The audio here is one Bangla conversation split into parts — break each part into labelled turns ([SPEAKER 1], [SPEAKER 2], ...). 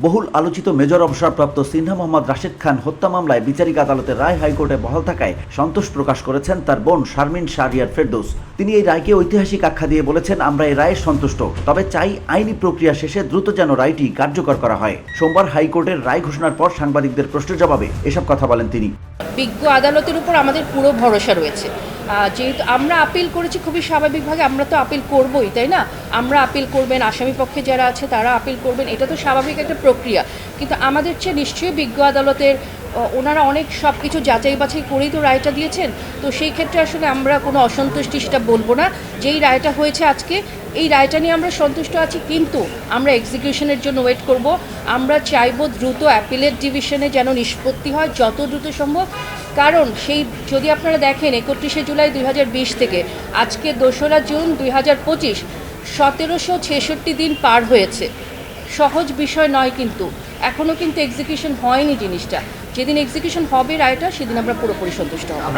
[SPEAKER 1] বহুল আলোচিত মেজর অবসরপ্রাপ্ত সিনহা মোহাম্মদ রাশেদ খান হত্যা মামলায় বিচারিক আদালতের রায় হাইকোর্টে বহাল থাকায় সন্তোষ প্রকাশ করেছেন তার বোন শারমিন শাহরিয়ার ফেরদৌস। তিনি এই রায়কে ঐতিহাসিক আখ্যা দিয়ে বলেছেন, আমরা এই রায়ে সন্তুষ্ট, তবে চাই আইনি প্রক্রিয়া শেষে দ্রুত যেন রায়টি কার্যকর করা হয়। সোমবার হাইকোর্টের রায় ঘোষণার পর সাংবাদিকদের প্রশ্নের জবাবে এসব কথা বলেন তিনি।
[SPEAKER 2] বিজ্ঞ আদালতের উপর আমাদের পুরো ভরসা রয়েছে। যেহেতু আমরা আপিল করেছি, খুবই স্বাভাবিকভাবে আমরা তো আপিল করবই, তাই না? আমরা আপিল করবেন, আসামি পক্ষে যারা আছে তারা আপিল করবেন, এটা তো স্বাভাবিক একটা প্রক্রিয়া। কিন্তু আমাদের চেয়ে নিশ্চয়ই বিজ্ঞ আদালতের ওনারা অনেক সব কিছু যাচাই বাছাই করেই তো রায়টা দিয়েছেন। তো সেই ক্ষেত্রে আসলে আমরা কোনো অসন্তুষ্টি সেটা বলবো না। যেই রায়টা হয়েছে আজকে, এই রায়টা নিয়ে আমরা সন্তুষ্ট আছি, কিন্তু আমরা এক্সিকিউশনের জন্য ওয়েট করব। আমরা চাইবো দ্রুত অ্যাপিলেট ডিভিশনে যেন নিষ্পত্তি হয় যত দ্রুত সম্ভব। কারণ সেই যদি আপনারা দেখেন 31শে জুলাই 2020 থেকে আজকে 2রা জুন 2025, 1766 দিন পার হয়েছে। সহজ বিষয় নয়, কিন্তু এখনও কিন্তু এক্সিকিউশন হয়নি জিনিসটা। যেদিন এক্সিকিউশন হবে রায়টা, সেদিন আমরা পুরোপুরি সন্তুষ্ট হব।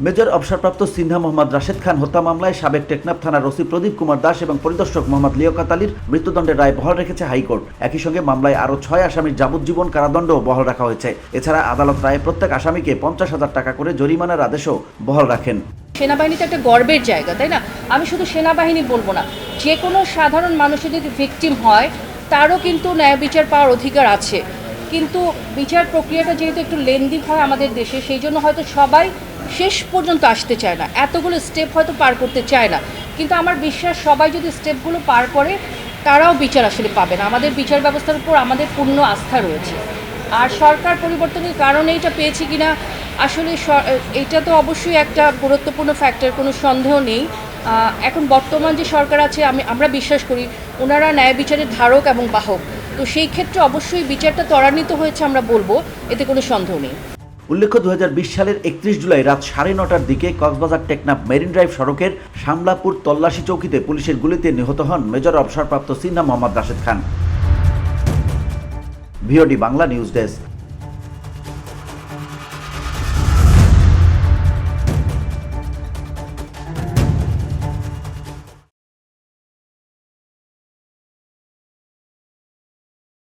[SPEAKER 1] মেজর অবসরপ্রাপ্ত সিনহা মোহাম্মদ রাশেদ খান হত্যা মামলায় সাবেক টেকনাফ থানার ওসি প্রদীপ কুমার দাস এবং পরিদর্শক মোহাম্মদ লিয়াকত আলীর মৃত্যুদণ্ডের রায় বহাল রেখেছে হাইকোর্ট। একই সঙ্গে মামলায় আরও 6 আসামির যাবজ্জীবন কারাদণ্ডও বহাল রাখা হয়েছে। এছাড়া আদালত রায়ে প্রত্যেক আসামিকে 50,000 টাকা করে জরিমানার আদেশও বহাল রাখেন।
[SPEAKER 2] সেনাবাহিনী তো একটা গর্বের জায়গা, তাই না? আমি শুধু সেনাবাহিনী বলবো না, যে কোনো সাধারণ মানুষের যদি ভিকটিম হয় তারও কিন্তু ন্যায় বিচার পাওয়ার অধিকার আছে। কিন্তু বিচার প্রক্রিয়াটা যেহেতু একটু লেন্দি হয় আমাদের দেশে, সেই জন্য হয়তো সবাই শেষ পর্যন্ত আসতে চায় না, এতগুলো স্টেপ হয়তো পার করতে চায় না। কিন্তু আমার বিশ্বাস, সবাই যদি স্টেপগুলো পার করে তারাও বিচার আসলে পাবে না। আমাদের বিচার ব্যবস্থার উপর আমাদের পূর্ণ আস্থা রয়েছে। আর সরকার পরিবর্তনের কারণে এটা পেয়েছি কিনা, আসলে এটা তো অবশ্যই একটা গুরুত্বপূর্ণ ফ্যাক্টর, কোনো সন্দেহ নেই। এখন বর্তমান যে সরকার আছে, আমরা বিশ্বাস করি ওনারা ন্যায় বিচারের ধারক এবং বাহক। তো সেই ক্ষেত্রে অবশ্যই বিচারটা ত্বরান্বিত হয়েছে আমরা বলবো, এতে কোনো সন্দেহ নেই।
[SPEAKER 1] উল্লেখ্য, 2020 সালের 31 জুলাই রাত 9:30টার দিকে কক্সবাজার টেকনাফ মেরিন ড্রাইভ সড়কের শামলাপুর তল্লাশি চৌকিতে পুলিশের গুলিতে নিহত হন মেজর অবসরপ্রাপ্ত Sinha Mohammad Rashed Khan. VOD Bangla news desk.